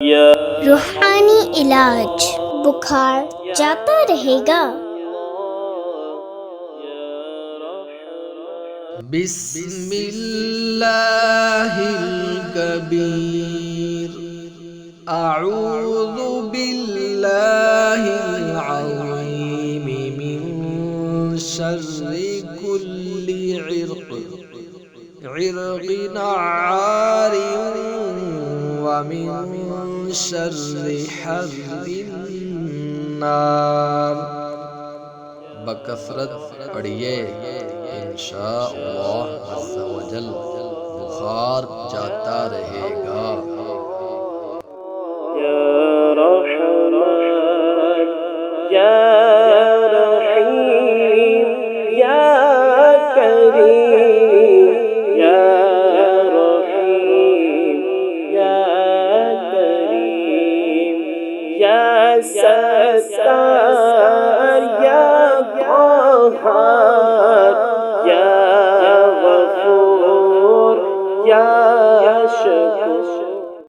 روحانی علاج، بخار جاتا رہے گا۔ بسم اللہ الکبیر، اعوذ باللہ العظیم من شر کل عرق نعار ومن شر حر النار۔ بکثرت پڑھیے، انشاءاللہ عز و جل بخار جاتا رہے گا۔ یا رحمن یا رحیم یا کریم یا رحیم یا کریم یا ستار یا قہار یا غفور یا شکور۔